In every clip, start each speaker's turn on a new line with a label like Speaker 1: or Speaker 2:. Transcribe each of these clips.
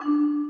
Speaker 1: Ladies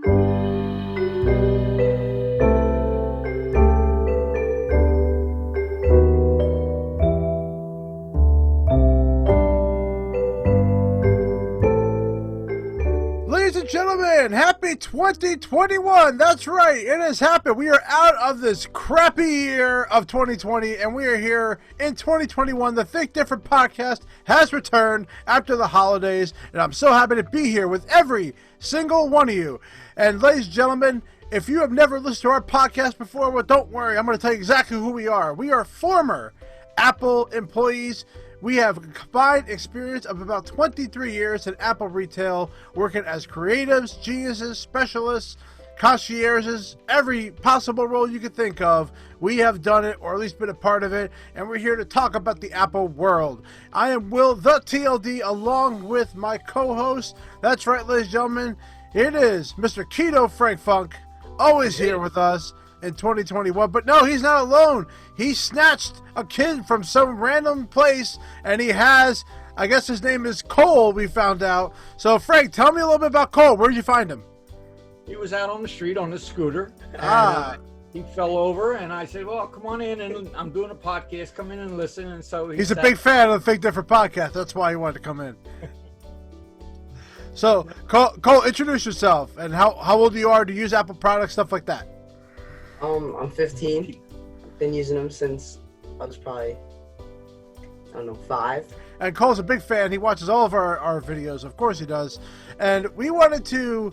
Speaker 1: and gentlemen, happy 2021. That's right, it has happened. We are out of this crappy year of 2020 and we are here in 2021. The Think Different podcast has returned after the holidays, and I'm so happy to be here with every single one of you. And ladies and gentlemen, if you have never listened to our podcast before, well, don't worry. I'm going to tell you exactly who we are. We are former Apple employees. We have a combined experience of about 23 years in Apple retail, working as creatives, geniuses, specialists, concierges, every possible role you could think of. We have done it, or at least been a part of it, and we're here to talk about the Apple world. I am Will, the TLD, along with my co-host. That's right, ladies and gentlemen, it is Mr. Keto Frank Funk, always here with us in 2021. But no, he's not alone. He snatched a kid from some random place, and he has, I guess his name is Cole, we found out. So Frank, tell me a little bit about Cole. Where did you find him?
Speaker 2: He was out on the street on his scooter. And, he fell over, and I said, well, come on in, and I'm doing a podcast. Come in and listen. And so
Speaker 1: he's a big fan of the Think Different podcast. That's why he wanted to come in. So Cole, introduce yourself and how old you are to use Apple products, stuff like that.
Speaker 3: I'm 15. I've been using them since I was probably, 5.
Speaker 1: And Cole's a big fan. He watches all of our videos. Of course he does. And we wanted to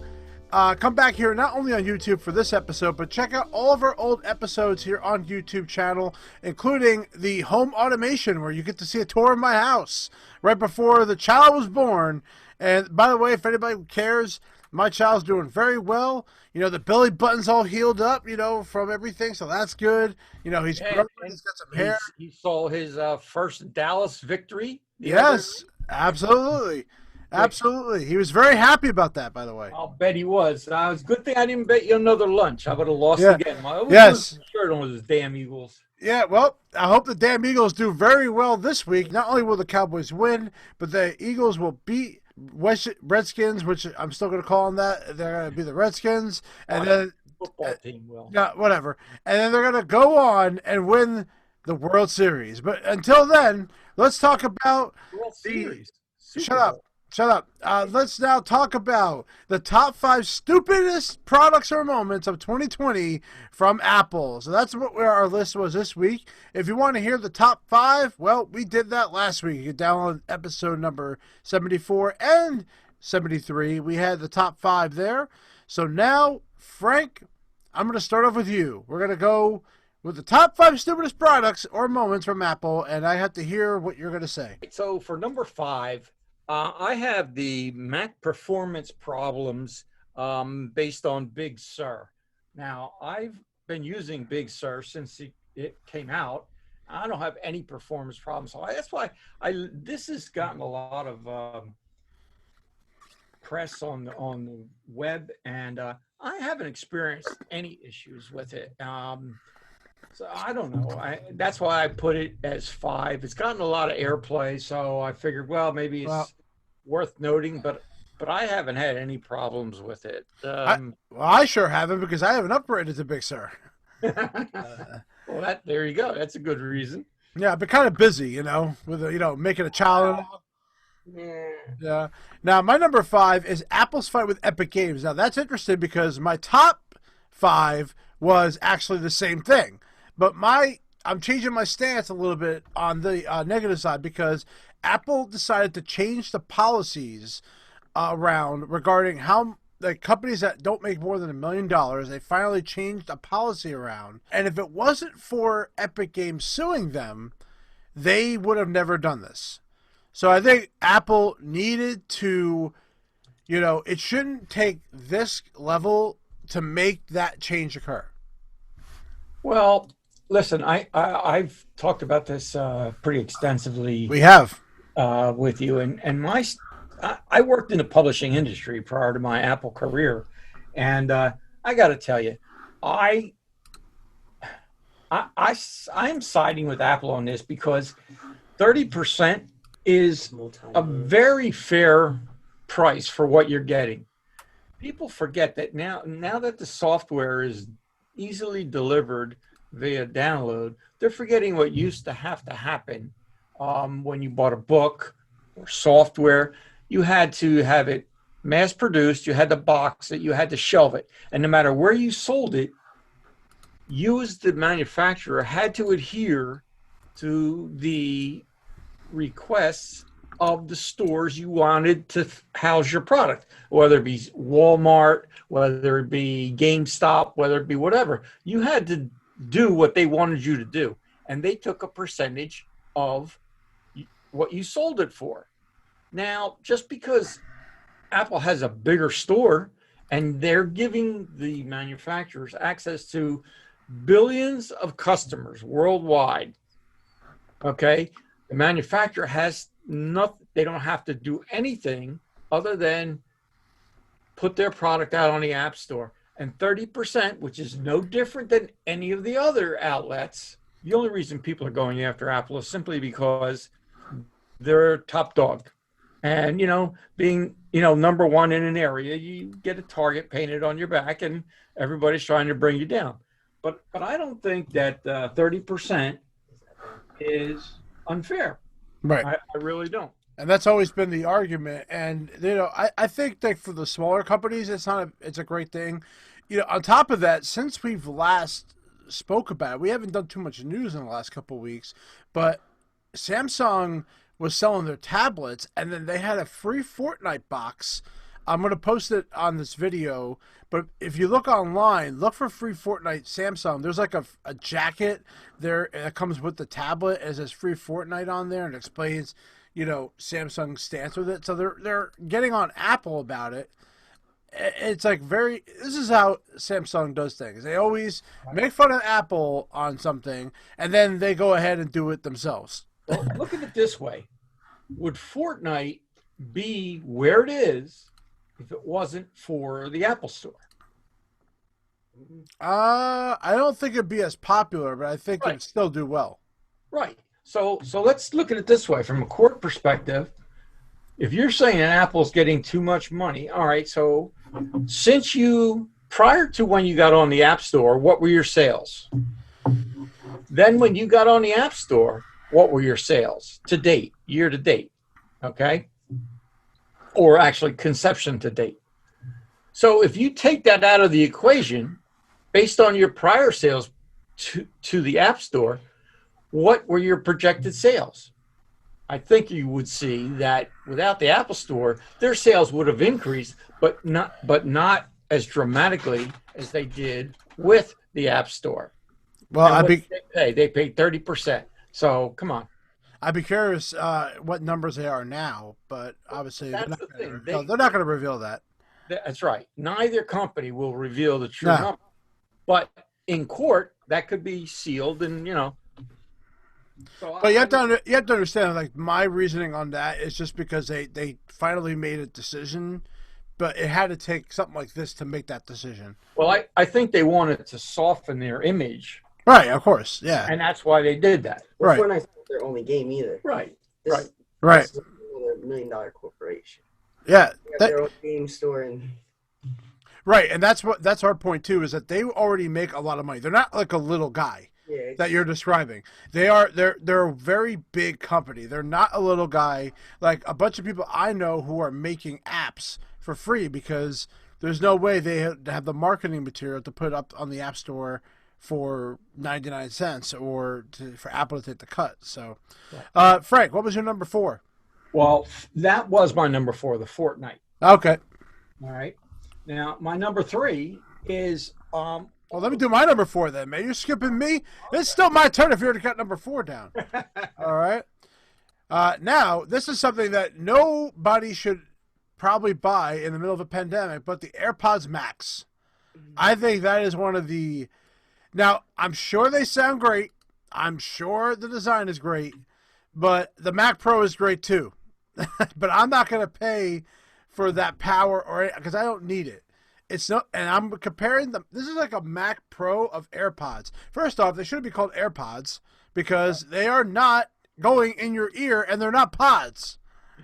Speaker 1: come back here not only on YouTube for this episode, but check out all of our old episodes here on YouTube channel, including the home automation, where you get to see a tour of my house right before the child was born. And by the way, if anybody cares, my child's doing very well. You know, the belly button's all healed up, from everything, so that's good. He's grown, he's got some hair.
Speaker 2: He saw his first Dallas victory.
Speaker 1: Yes, absolutely. Absolutely. He was very happy about that, by the way.
Speaker 2: I'll bet he was. It's a good thing I didn't bet you another lunch. I would have lost again.
Speaker 1: Yes.
Speaker 2: Shirt on with his damn Eagles.
Speaker 1: Yeah, well, I hope the damn Eagles do very well this week. Not only will the Cowboys win, but the Eagles will beat Redskins, which I'm still going to call them that. They're going to be the Redskins, and then
Speaker 2: football team will.
Speaker 1: Yeah, whatever. And then they're going to go on and win the World Series. But until then, let's talk about
Speaker 2: World Series.
Speaker 1: Shut up. Let's now talk about the top 5 stupidest products or moments of 2020 from Apple. So that's where our list was this week. If you want to hear the top 5, well, we did that last week. You can download episode number 74 and 73. We had the top 5 there. So now, Frank, I'm going to start off with you. We're going to go with the top 5 stupidest products or moments from Apple, and I have to hear what you're going to say.
Speaker 2: So for number 5, I have the Mac performance problems based on Big Sur. Now, I've been using Big Sur since it came out. I don't have any performance problems. So that's why this has gotten a lot of press on the web, and I haven't experienced any issues with it. So I don't know. That's why I put it as 5. It's gotten a lot of airplay, so I figured, well, maybe it's worth noting, but I haven't had any problems with it.
Speaker 1: I sure haven't, because I haven't upgraded to Big Sur.
Speaker 2: Well, there you go. That's a good reason.
Speaker 1: Yeah, I've been kind of busy, with making a child. Yeah. Now, my number 5 is Apple's fight with Epic Games. Now, that's interesting because my top 5 was actually the same thing. But I'm changing my stance a little bit on the negative side, because Apple decided to change the policies around regarding how the companies that don't make more than $1 million, they finally changed a policy around. And if it wasn't for Epic Games suing them, they would have never done this. So I think Apple needed to, it shouldn't take this level to make that change occur.
Speaker 2: Well, listen, I've talked about this pretty extensively.
Speaker 1: We have.
Speaker 2: With you, and I worked in the publishing industry prior to my Apple career, and I got to tell you, I'm siding with Apple on this, because 30% is a very fair price for what you're getting. People forget that now that the software is easily delivered via download, they're forgetting what used to have to happen when you bought a book or software. You had to have it mass produced, you had to box it, you had to shelve it, and no matter where you sold it, you as the manufacturer had to adhere to the requests of the stores you wanted to house your product, whether it be Walmart, whether it be GameStop, whether it be whatever. You had to do what they wanted you to do, and they took a percentage of what you sold it for. Now, just because Apple has a bigger store and they're giving the manufacturers access to billions of customers worldwide, okay, the manufacturer has nothing, they don't have to do anything other than put their product out on the App Store. And 30%, which is no different than any of the other outlets, the only reason people are going after Apple is simply because they're top dog. And, being, number one in an area, you get a target painted on your back and everybody's trying to bring you down. But I don't think that 30% is unfair.
Speaker 1: Right.
Speaker 2: I really don't.
Speaker 1: And that's always been the argument. And, I think that for the smaller companies, it's a great thing. On top of that, since we've last spoke about it, we haven't done too much news in the last couple of weeks, but Samsung was selling their tablets, and then they had a free Fortnite box. I'm going to post it on this video, but if you look online, look for free Fortnite Samsung. There's like a jacket there that comes with the tablet. It says free Fortnite on there and explains, Samsung's stance with it. So they're getting on Apple about it. It's like this is how Samsung does things. They always make fun of Apple on something, and then they go ahead and do it themselves.
Speaker 2: Well, look at it this way. Would Fortnite be where it is if it wasn't for the Apple Store?
Speaker 1: I don't think it'd be as popular, but I think
Speaker 2: Right.
Speaker 1: it'd still do well.
Speaker 2: Right. So let's look at it this way. From a court perspective, if you're saying Apple's getting too much money, all right, so since prior to when you got on the App Store, what were your sales? Then when you got on the App Store, what were your sales to date, year to date? Okay. Or actually conception to date. So if you take that out of the equation, based on your prior sales to the App Store, what were your projected sales? I think you would see that without the Apple Store, their sales would have increased, but not as dramatically as they did with the App Store.
Speaker 1: Well,
Speaker 2: They paid 30%. So come on.
Speaker 1: I'd be curious what numbers they are now, but obviously
Speaker 2: That's
Speaker 1: they're
Speaker 2: the thing.
Speaker 1: not going to reveal that.
Speaker 2: That's right. Neither company will reveal the true
Speaker 1: No.
Speaker 2: number. But in court, that could be sealed, and So
Speaker 1: But you have to understand, like, my reasoning on that is just because they finally made a decision, but it had to take something like this to make that decision.
Speaker 2: Well, I think they wanted to soften their image,
Speaker 1: Right, of course, yeah.
Speaker 2: and that's why they did that.
Speaker 3: Well,
Speaker 1: Right.
Speaker 3: Fortnite's not their only game either.
Speaker 2: Right.
Speaker 3: This,
Speaker 2: Right.
Speaker 1: Right.
Speaker 3: This is another $1 million corporation.
Speaker 1: Yeah.
Speaker 3: They have their own game store and
Speaker 1: Right, and that's our point too, is that they already make a lot of money. They're not like a little guy
Speaker 3: yeah.
Speaker 1: that you're describing. They're a very big company. They're not a little guy. Like a bunch of people I know who are making apps for free because there's no way they have the marketing material to put up on the App Store for 99 cents or for Apple to take the cut. So, Frank, what was your number 4?
Speaker 2: Well, that was my number 4, the Fortnite.
Speaker 1: Okay.
Speaker 2: All right. Now, my number 3 is
Speaker 1: Well, let me do my number 4 then, man. You're skipping me. It's still my turn if you already got number 4 down. All right. Now, this is something that nobody should probably buy in the middle of a pandemic, but the AirPods Max. I think that is one of the... Now, I'm sure they sound great. I'm sure the design is great, but the Mac Pro is great too. But I'm not going to pay for that power or because I don't need it. It's not, and I'm comparing them. This is like a Mac Pro of AirPods. First off, they should be called AirPods because they are not going in your ear and they're not pods.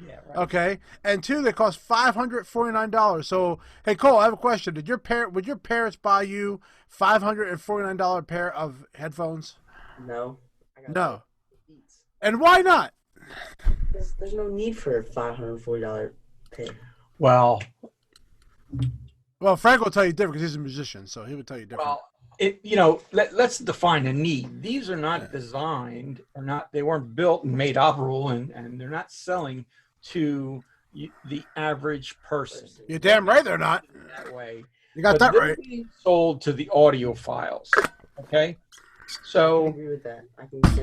Speaker 2: Yeah, right.
Speaker 1: Okay, and two, they cost $549. So, hey Cole, I have a question. Would your parents buy you $549 pair of headphones?
Speaker 3: No, I got the
Speaker 1: No.
Speaker 3: Beats.
Speaker 1: And why not?
Speaker 3: There's no need for a $540 pay.
Speaker 2: Well,
Speaker 1: Well, Frank will tell you different because he's a musician, so he would tell you different.
Speaker 2: well, let's define a need. These are not designed or not. They weren't built and made operable, and they're not selling to the average person.
Speaker 1: You're damn right they're not.
Speaker 2: That way.
Speaker 1: You got
Speaker 2: But
Speaker 1: that
Speaker 2: they're
Speaker 1: right.
Speaker 2: being sold to the audiophiles. Okay,
Speaker 3: I
Speaker 2: so
Speaker 3: agree with that. I can.
Speaker 2: is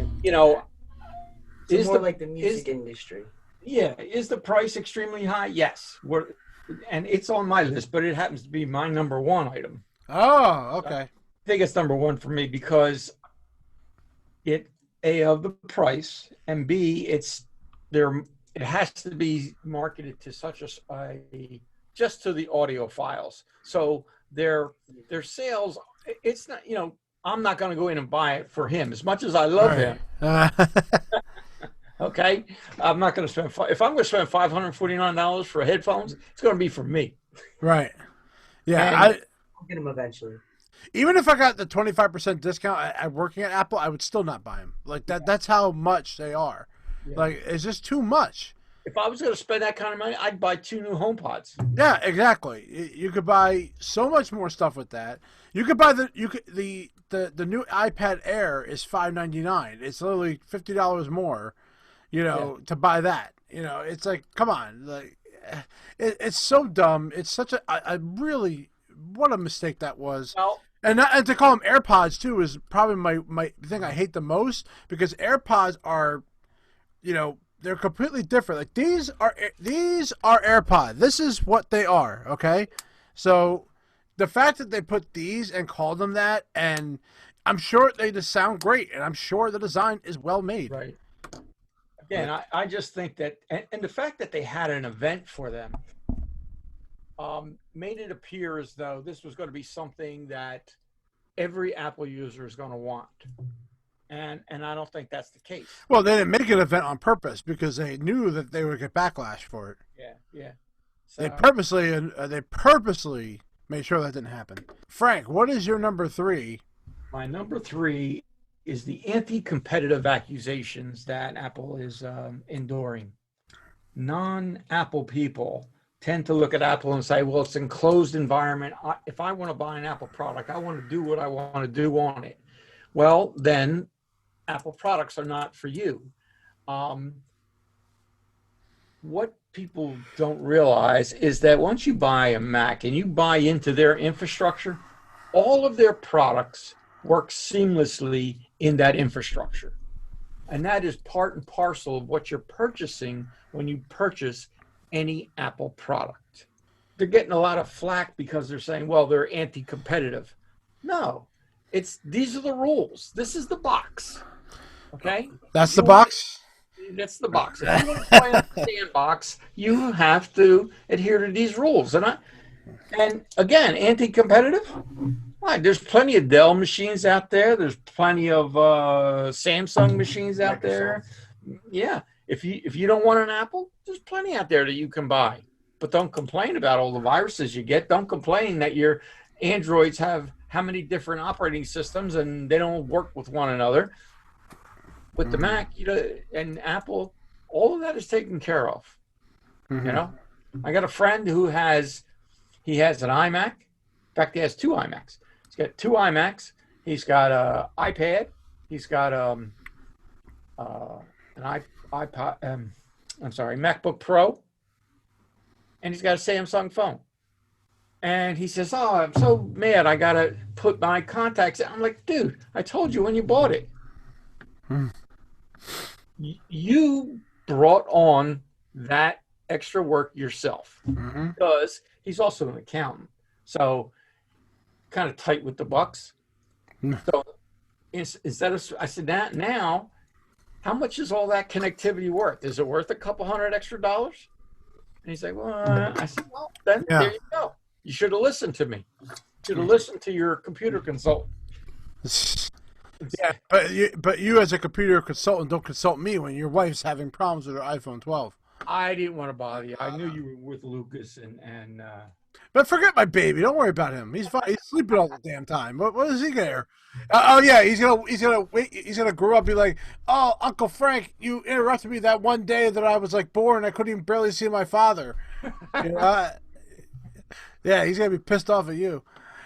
Speaker 3: It's more
Speaker 2: the
Speaker 3: like the music industry.
Speaker 2: is the price extremely high? Yes, and it's on my list, but it happens to be my number one item.
Speaker 1: Oh, okay.
Speaker 2: I think it's number one for me because of the price, and B, it has to be marketed to such just to the audiophiles. So their sales, it's not, I'm not going to go in and buy it for him as much as I love him. Okay, I'm not going to spend. If I'm going to spend $549 for headphones, it's going to be for me.
Speaker 1: Right. Yeah.
Speaker 2: And
Speaker 3: I'll get them eventually.
Speaker 1: Even if I got the 25% discount at working at Apple, I would still not buy them. Like that. That's how much they are.
Speaker 2: Yeah.
Speaker 1: Like it's just too much.
Speaker 2: If I was going to spend that kind of money, I'd buy 2 new HomePods.
Speaker 1: Yeah, exactly. You could buy so much more stuff with that. You could buy the new iPad Air is $599. It's literally $50 more, to buy that. It's like, come on, like it's so dumb. It's such I really, what a mistake that was.
Speaker 2: Well,
Speaker 1: And to call them AirPods too is probably my thing I hate the most, because AirPods are, they're completely different. Like these are AirPods. This is what they are. Okay, so the fact that they put these and called them that, and I'm sure they just sound great, and I'm sure the design is well made.
Speaker 2: right. Again, I just think that, and the fact that they had an event for them made it appear as though this was going to be something that every Apple user is going to want. And I don't think that's the case.
Speaker 1: Well, they didn't make an event on purpose because they knew that they would get backlash for it.
Speaker 2: Yeah. So,
Speaker 1: They purposely made sure that didn't happen. Frank, what is your number 3?
Speaker 2: my number 3 is the anti-competitive accusations that Apple is enduring. Non-Apple people tend to look at Apple and say, well, it's an enclosed environment. If I want to buy an Apple product, I want to do what I want to do on it. Well, then Apple products are not for you. What people don't realize is that once you buy a Mac and you buy into their infrastructure, all of their products work seamlessly in that infrastructure. And that is part and parcel of what you're purchasing when you purchase any Apple product. They're getting a lot of flack because they're saying, well, they're anti-competitive. No, these are the rules. This is the box. Okay?
Speaker 1: That's the box?
Speaker 2: That's the box. If you want to play in the sandbox, you have to adhere to these rules. And again, anti-competitive? Why? There's plenty of Dell machines out there. There's plenty of Samsung machines out there. Yeah. If you don't want an Apple, there's plenty out there that you can buy. But don't complain about all the viruses you get. Don't complain that your Androids have how many different operating systems and they don't work with one another. With the Mac, and Apple, all of that is taken care of.
Speaker 1: Mm-hmm.
Speaker 2: I got a friend who has an iMac. In fact, he has 2 iMacs. He's got 2 iMacs. He's got an iPad. He's got an MacBook Pro, and he's got a Samsung phone. And he says, "Oh, I'm so mad. I gotta put my contacts in." I'm like, "Dude, I told you when you bought it. You brought on that extra work yourself."
Speaker 1: Mm-hmm.
Speaker 2: Because he's also an accountant, so kind of tight with the bucks. So instead of, I said, now, how much is all that connectivity worth? Is it worth a couple $100 extra? And he's like, well, I said, well, then there you go. You should have listened to me. You should have listened to your computer consultant.
Speaker 1: Yeah, but you as a computer consultant don't consult me when your wife's having problems with her iPhone 12.
Speaker 2: I didn't want to bother you. I knew you were with Lucas, and
Speaker 1: But forget my baby. Don't worry about him. He's fine. He's sleeping all the damn time. What does he care? Oh yeah, he's gonna wait. He's gonna grow up and be like, oh, Uncle Frank, you interrupted me that one day that I was like born. I couldn't even barely see my father. You know, yeah, he's gonna be pissed off at you.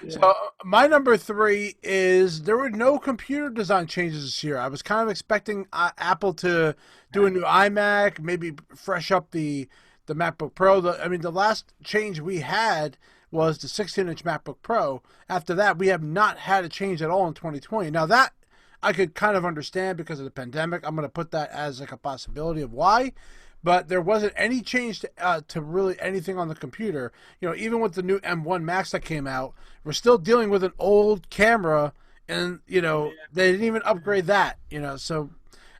Speaker 1: So
Speaker 2: yeah.
Speaker 1: my number three is there were no computer design changes this year. I was kind of expecting Apple to do a new iMac, maybe fresh up the MacBook Pro. I mean, the last change we had was the 16-inch MacBook Pro. After that, we have not had a change at all in 2020. Now that I could kind of understand because of the pandemic. I'm going to put that as like a possibility of why. But there wasn't any change to really anything on the computer. You know, even with the new M1 Max that came out, we're still dealing with an old camera, and you know they didn't even upgrade that. You know, so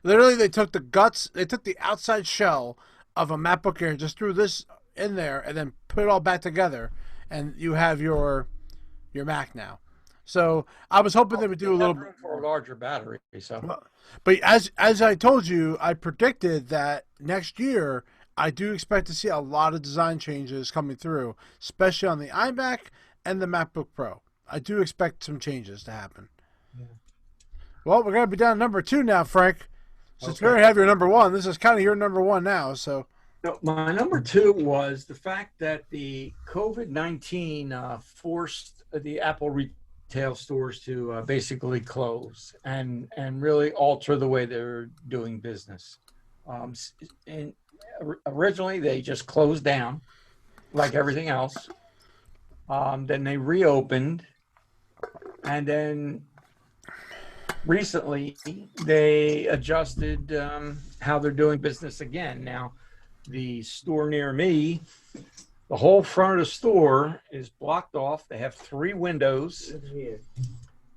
Speaker 1: literally they took the guts, they took the outside shell of a MacBook Air, just threw this in there, and then put it all back together, and you have your Mac now. So I was hoping they would do a little bit
Speaker 2: For a
Speaker 1: more.
Speaker 2: larger battery. So
Speaker 1: Well, but as I told you, I predicted that next year I do expect to see a lot of design changes coming through, especially on the iMac and the MacBook Pro. I do expect some changes to happen.
Speaker 2: yeah.
Speaker 1: Well, we're gonna be down to number two now, Frank. Since we
Speaker 2: Okay.
Speaker 1: already have your number one, this is kind of your number one now. So,
Speaker 2: No, my number two was the fact that the COVID-19 forced the Apple retail stores to basically close and really alter the way they're doing business. And originally, they just closed down like everything else. Then they reopened, and then recently they adjusted how they're doing business again. Now, the store near me, the whole front of the store is blocked off. They have three windows,
Speaker 3: It's weird.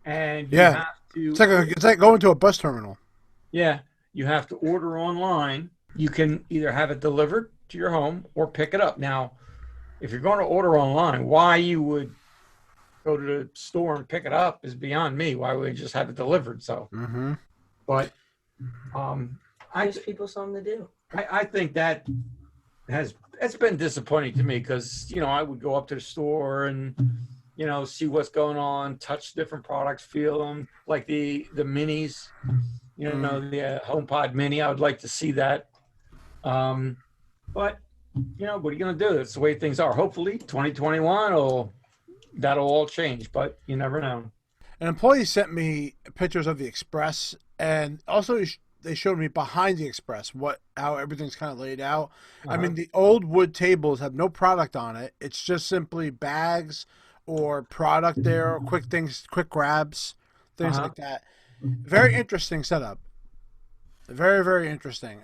Speaker 2: and you
Speaker 1: yeah,
Speaker 2: have to,
Speaker 1: it's like going to a bus terminal.
Speaker 2: yeah, you have to order online. You can either have it delivered to your home or pick it up. Now, if you're going to order online, why you would go to the store and pick it up is beyond me. Why would we just have it delivered? So,
Speaker 1: Mm-hmm.
Speaker 2: but um, I,
Speaker 3: Gives people something to do.
Speaker 2: I think that it's been disappointing to me because I would go up to the store and see what's going on, touch different products, feel them, like the minis, the HomePod Mini. I would like to see that, but what are you going to do? That's the way things are. Hopefully, 2021 that'll all change, but you never know.
Speaker 1: An employee sent me pictures of the Express, and also they showed me behind the Express how everything's kind of laid out. I
Speaker 2: Uh-huh.
Speaker 1: mean, the old wood tables have no product on it. It's just simply bags or product there, or quick things, quick grabs, things
Speaker 2: Uh-huh.
Speaker 1: like that. Very interesting setup. Very, very interesting.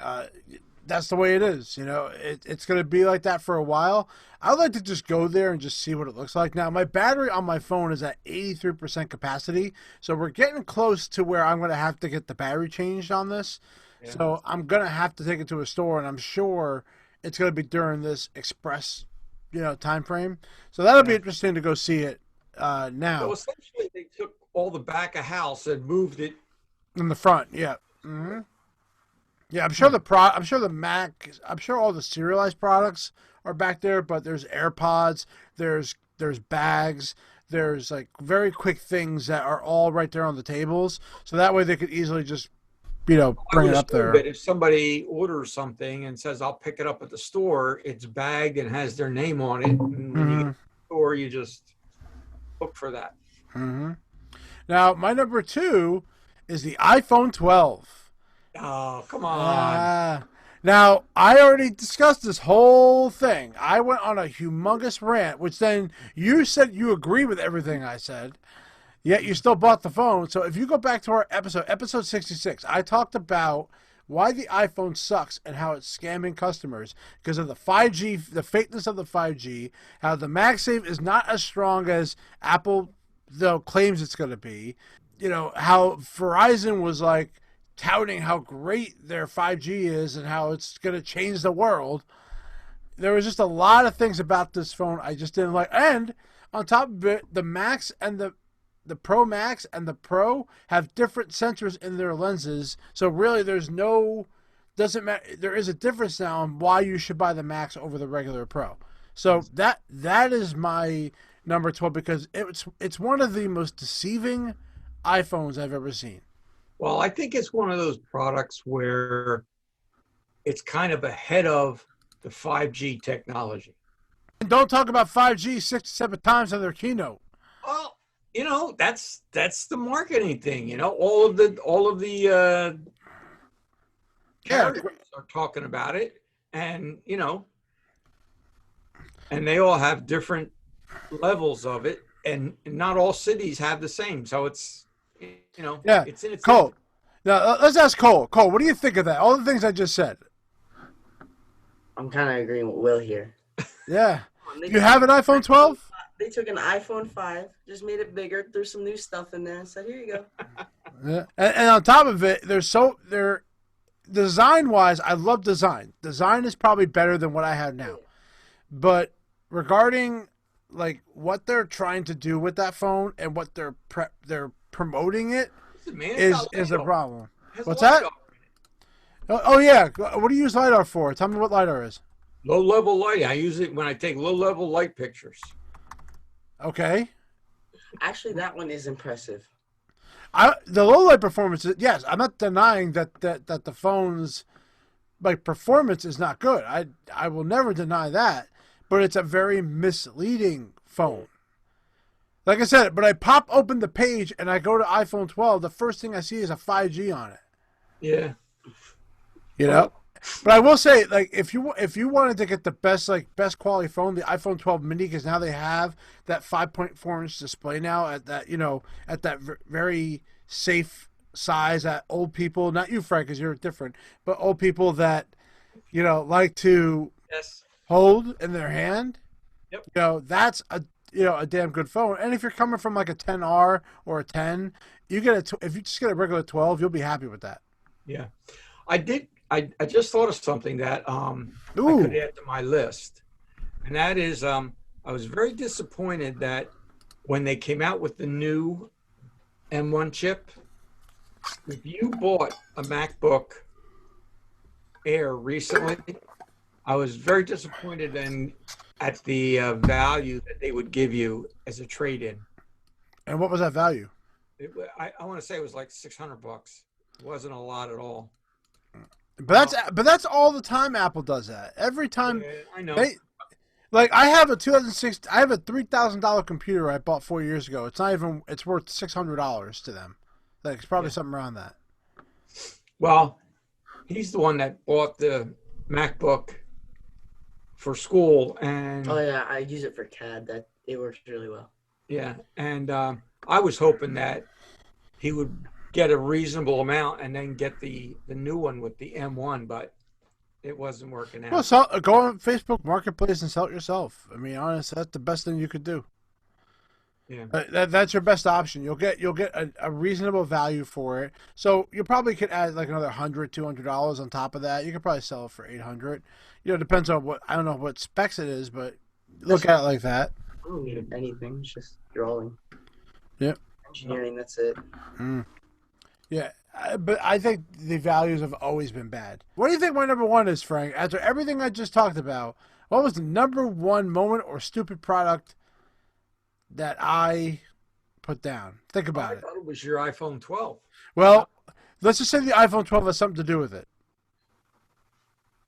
Speaker 1: That's the way it is. It's going to be like that for a while. I'd like to just go there and just see what it looks like. Now, my battery on my phone is at 83% capacity, so we're getting close to where I'm going to have to get the battery changed on this.
Speaker 2: Yeah.
Speaker 1: So I'm going to have to take it to a store, and I'm sure it's going to be during this express, time frame. So that'll be
Speaker 2: Yeah.
Speaker 1: interesting to go see it
Speaker 2: So
Speaker 1: now
Speaker 2: essentially, they took all the back of house and moved it.
Speaker 1: in the front. Yeah. Hmm. Yeah, I'm sure the Mac, I'm sure all the serialized products are back there, but there's AirPods, there's bags, there's like very quick things that are all right there on the tables, so that way they could easily just
Speaker 2: I
Speaker 1: bring
Speaker 2: would
Speaker 1: it up
Speaker 2: assume
Speaker 1: there.
Speaker 2: that if somebody orders something and says, "I'll pick it up at the store," it's bagged and has their name on it. And when you get
Speaker 1: Hmm.
Speaker 2: to the store, you just look for that.
Speaker 1: Hmm. Now, my number two is the iPhone 12.
Speaker 2: Oh, come on.
Speaker 1: Now, I already discussed this whole thing. I went on a humongous rant, which then you said you agree with everything I said, yet you still bought the phone. So if you go back to our episode 66, I talked about why the iPhone sucks and how it's scamming customers because of the 5G, the fakeness of the 5G, how the MagSafe is not as strong as Apple though claims it's going to be. How Verizon was like touting how great their 5G is and how it's going to change the world. There was just a lot of things about this phone I just didn't like. And on top of it, the Max and the Pro Max and the Pro have different sensors in their lenses. So really there's no doesn't matter. There is a difference now on why you should buy the Max over the regular Pro. So that is my number 12 because it's one of the most deceiving iPhones I've ever seen.
Speaker 2: Well, I think it's one of those products where it's kind of ahead of the 5G technology.
Speaker 1: And don't talk about 5G 6 to 7 times on their keynote.
Speaker 2: Well, that's the marketing thing. All of the carriers are talking about it, and and they all have different levels of it, and not all cities have the same. So it's it's in its
Speaker 1: Cole. Now let's ask Cole. Cole, what do you think of that? All the things I just said.
Speaker 3: I'm kind of agreeing with Will here.
Speaker 1: Yeah. You have an iPhone 12?
Speaker 3: They took an iPhone 5, just made it bigger, threw some new stuff in there, and said, "Here you go."
Speaker 1: Yeah. And on top of it, they're design-wise, I love design. Design is probably better than what I have now. But regarding like what they're trying to do with that phone and what they're promoting it is a problem. What's that? Oh yeah. What do you use LiDAR for? Tell me what LiDAR is.
Speaker 2: Low-level light. I use it when I take low-level light pictures.
Speaker 1: Okay.
Speaker 3: Actually, that one is impressive.
Speaker 1: The low light performance, yes, I'm not denying that the phone's like performance is not good. I will never deny that, but it's a very misleading phone. Like I said, but I pop open the page and I go to iPhone 12, the first thing I see is a 5G on it.
Speaker 2: Yeah.
Speaker 1: But I will say, like, if you wanted to get the best quality phone, the iPhone 12 mini, because now they have that 5.4-inch display now at that very safe size that old people, not you, Frank, because you're different, but old people that like to hold in their hand.
Speaker 2: Yep.
Speaker 1: That's a damn good phone. And if you're coming from like a 10R or a 10, if you just get a regular 12, you'll be happy with that.
Speaker 2: Yeah, I just thought of something that I could add to my list, and that is I was very disappointed that when they came out with the new M1 chip, if you bought a MacBook Air recently, I was very disappointed at the value that they would give you as a trade-in.
Speaker 1: And what was that value?
Speaker 2: I want to say it was like $600. It wasn't a lot at all.
Speaker 1: But that's all the time Apple does that. Every time.
Speaker 2: Yeah, I know.
Speaker 1: I have a $3,000 computer I bought 4 years ago. It's worth $600 to them. Like it's probably something around that.
Speaker 2: Well, he's the one that bought the MacBook for school, and
Speaker 3: oh yeah, I use it for CAD. It works really well.
Speaker 2: Yeah, and I was hoping that he would get a reasonable amount and then get the new one with the M1, but it wasn't working out.
Speaker 1: Well, go on Facebook Marketplace and sell it yourself. I mean, honestly, that's the best thing you could do.
Speaker 2: Yeah,
Speaker 1: that's your best option. You'll get a reasonable value for it. So you probably could add like another $100-$200 on top of that. You could probably sell it for $800. It depends on I don't know what specs it is, but look at it like that.
Speaker 3: I don't need anything. It's just drawing.
Speaker 1: Yep.
Speaker 3: Engineering. That's it.
Speaker 1: Yeah, but I think the values have always been bad. What do you think my number one is, Frank? After everything I just talked about, what was the number one moment or stupid product that I put down? Think about it.
Speaker 2: I thought it was your iPhone 12.
Speaker 1: Well, let's just say the iPhone 12 has something to do with it.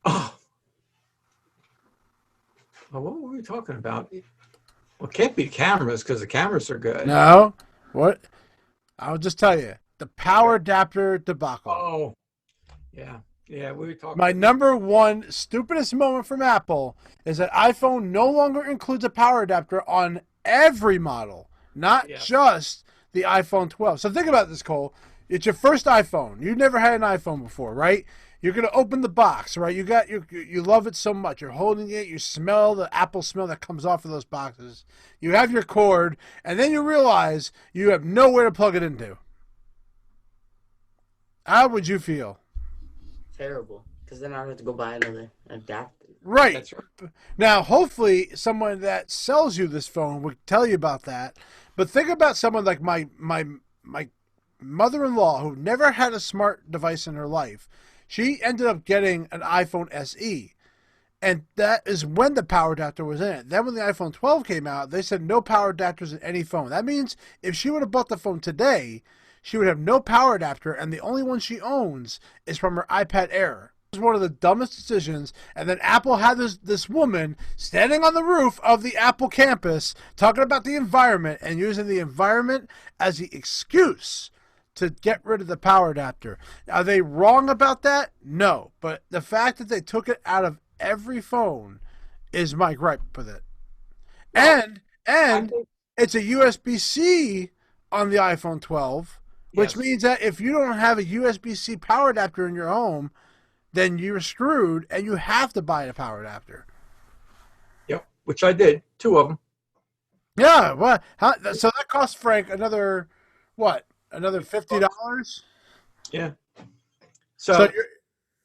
Speaker 2: Oh. Well, what were we talking about? Well, it can't be cameras because the cameras are good.
Speaker 1: No. What? I'll just tell you. The power adapter debacle.
Speaker 2: Oh. Yeah. Yeah, we were talking.
Speaker 1: My number one stupidest moment from Apple is that iPhone no longer includes a power adapter on every model, not just the iPhone 12. So think about this, Cole. It's your first iPhone. You've never had an iPhone before, right? You're gonna open the box, right? You love it so much. You're holding it. You smell the Apple smell that comes off of those boxes. You have your cord, and then you realize you have nowhere to plug it into. How would you feel?
Speaker 3: Terrible, because then I have to go buy another adapter.
Speaker 1: Right.
Speaker 2: That's right.
Speaker 1: Now, hopefully, someone that sells you this phone would tell you about that. But think about someone like my mother-in-law who never had a smart device in her life. She ended up getting an iPhone SE. And that is when the power adapter was in it. Then when the iPhone 12 came out, they said no power adapters in any phone. That means if she would have bought the phone today, she would have no power adapter, and the only one she owns is from her iPad Air. It was one of the dumbest decisions. And then Apple had this woman standing on the roof of the Apple campus talking about the environment and using the environment as the excuse to get rid of the power adapter. Are they wrong about that? No. But the fact that they took it out of every phone is my gripe with it. And it's a USB-C on the iPhone 12, which means that if you don't have a USB-C power adapter in your home, then you're screwed and you have to buy a power adapter.
Speaker 2: Yep, which I did, 2 of them.
Speaker 1: Yeah, well, so that cost Frank another, what, another $50?
Speaker 2: Yeah. So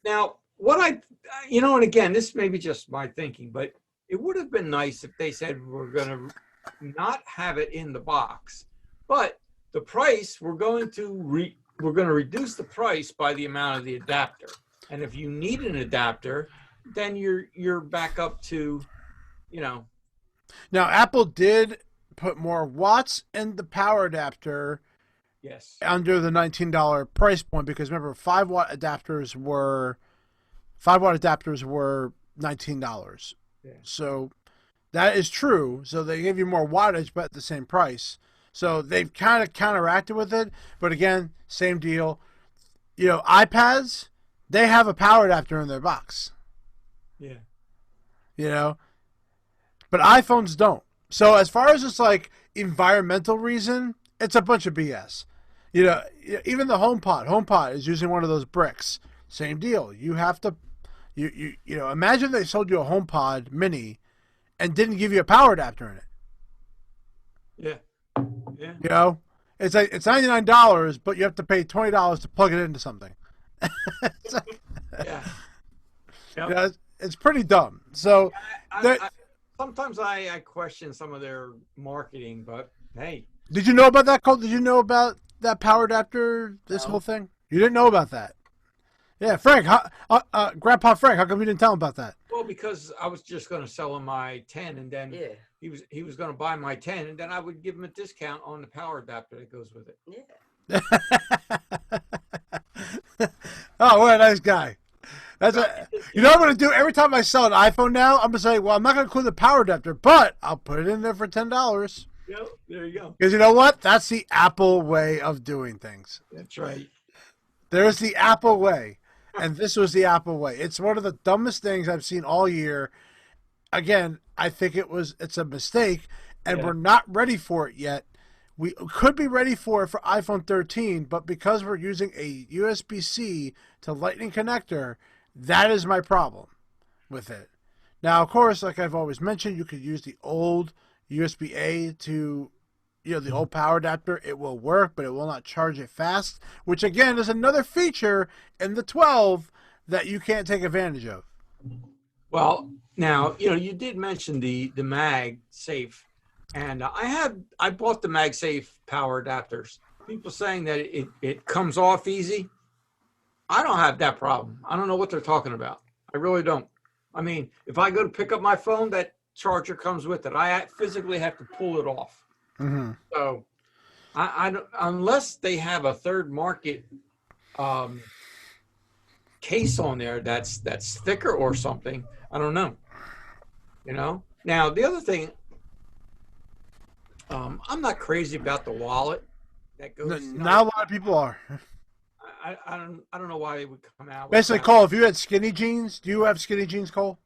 Speaker 2: now, and again, this may be just my thinking, but it would have been nice if they said we're going to not have it in the box, but the price, we're going to reduce the price by the amount of the adapter. And if you need an adapter, then you're back up to, Now,
Speaker 1: Apple did put more watts in the power adapter.
Speaker 2: Yes.
Speaker 1: Under the $19 price point, because remember, 5-watt adapters were $19.
Speaker 2: Yeah.
Speaker 1: So that is true. So they give you more wattage, but at the same price. So they've kind of counteracted with it. But again, same deal. iPads, they have a power adapter in their box.
Speaker 2: Yeah.
Speaker 1: But iPhones don't. So as far as just like environmental reason, it's a bunch of BS. Even the HomePod is using one of those bricks. Same deal. You have to, imagine they sold you a HomePod Mini and didn't give you a power adapter in it.
Speaker 2: Yeah.
Speaker 1: It's like it's $99, but you have to pay $20 to plug it into something.
Speaker 2: Yeah. Yep.
Speaker 1: It's pretty dumb. So
Speaker 2: sometimes I question some of their marketing, but hey.
Speaker 1: Did you know about that, Cole? Did you know about that power adapter? Whole thing? You didn't know about that? Yeah, Frank. Grandpa Frank. How come you didn't tell him about that?
Speaker 2: Well, because I was just going to sell him my 10, and then he was going to buy my 10, and then I would give him a discount on the power adapter that goes with it.
Speaker 3: Yeah.
Speaker 1: Oh, what a nice guy. What I'm going to do every time I sell an iPhone now? I'm going to say, well, I'm not going to include the power adapter, but I'll put it in there for $10.
Speaker 2: Yep, there you go.
Speaker 1: Because you know what? That's the Apple way of doing things.
Speaker 2: That's right.
Speaker 1: There's the Apple way. And this was the Apple way. It's one of the dumbest things I've seen all year. Again, I think it's a mistake, and we're not ready for it yet. We could be ready for it for iPhone 13, but because we're using a USB-C to Lightning connector, that is my problem with it. Now, of course, like I've always mentioned, you could use the old USB-A to, the old power adapter. It will work, but it will not charge it fast, which again is another feature in the 12 that you can't take advantage of.
Speaker 2: Well, now, you did mention the MagSafe, and I bought the MagSafe power adapters. People saying that it comes off easy. I don't have that problem. I don't know what they're talking about. I really don't. I mean, if I go to pick up my phone, that charger comes with it. I physically have to pull it off.
Speaker 1: Mm-hmm.
Speaker 2: So, I don't, unless they have a third market case on there that's thicker or something, I don't know. Now the other thing, I'm not crazy about the wallet that goes.
Speaker 1: Not a lot of people are.
Speaker 2: I don't know why they would come out.
Speaker 1: Basically, Cole, if you had skinny jeans, do you have skinny jeans, Cole?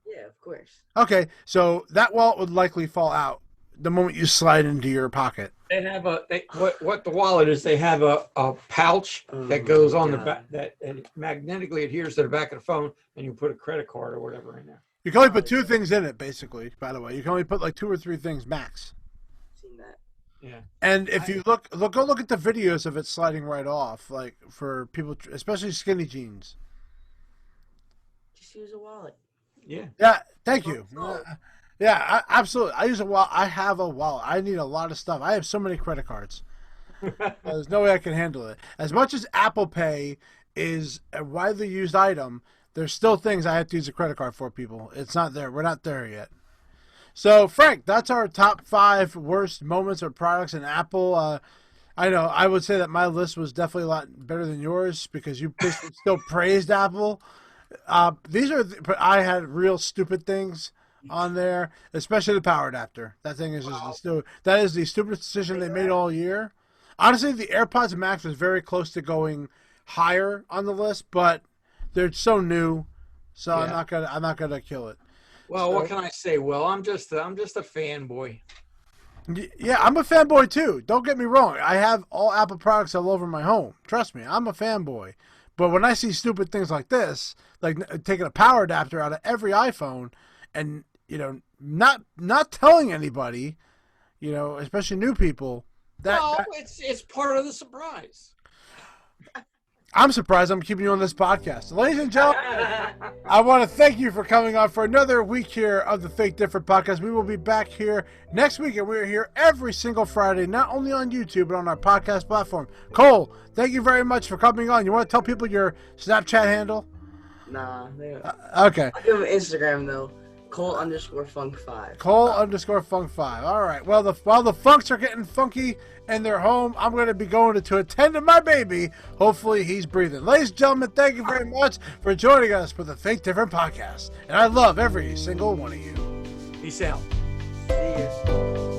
Speaker 3: Yeah, of course.
Speaker 1: Okay, so that wallet would likely fall out the moment you slide into your pocket.
Speaker 2: They have what the wallet is. They have a pouch that goes on the back that magnetically adheres to the back of the phone, and you put a credit card or whatever in there.
Speaker 1: You can only put 2 things in it, basically. By the way, you can only put like 2 or 3 things max.
Speaker 3: Seen that.
Speaker 2: Yeah.
Speaker 1: And if you go look at the videos of it sliding right off, like for people, especially skinny jeans.
Speaker 3: Just use a wallet.
Speaker 2: Yeah.
Speaker 1: Yeah. Thank you. Yeah, absolutely. I use a wallet. I have a wallet. I need a lot of stuff. I have so many credit cards. There's no way I can handle it. As much as Apple Pay is a widely used item, there's still things I have to use a credit card for, people. It's not there. We're not there yet. So, Frank, that's our top 5 worst moments or products in Apple. I know I would say that my list was definitely a lot better than yours because you basically still praised Apple. But I had real stupid things on there, especially the power adapter. That thing is just that is the stupidest decision they made all year. Honestly, the AirPods Max was very close to going higher on the list, but they're so new, so
Speaker 2: Yeah.
Speaker 1: I'm not gonna kill it.
Speaker 2: Well,
Speaker 1: So-
Speaker 2: what can I say? Well, I'm just a fanboy.
Speaker 1: Yeah, I'm a fanboy too. Don't get me wrong. I have all Apple products all over my home. Trust me, I'm a fanboy. But when I see stupid things like this, like taking a power adapter out of every iPhone and, not telling anybody, especially new people,
Speaker 2: It's part of the surprise.
Speaker 1: I'm surprised I'm keeping you on this podcast. Ladies and gentlemen, I want to thank you for coming on for another week here of the Fake Different Podcast. We will be back here next week, and we're here every single Friday, not only on YouTube, but on our podcast platform. Cole, thank you very much for coming on. You want to tell people your Snapchat handle?
Speaker 3: Nah.
Speaker 1: Okay.
Speaker 3: I do have Instagram though. Cole_funk5.
Speaker 1: Cole_funk5. All right. Well, while the funks are getting funky in their home, I'm going to be going to attend to my baby. Hopefully he's breathing. Ladies and gentlemen, thank you very much for joining us for the Fake Different Podcast. And I love every single one of you.
Speaker 2: Peace out.
Speaker 3: See ya.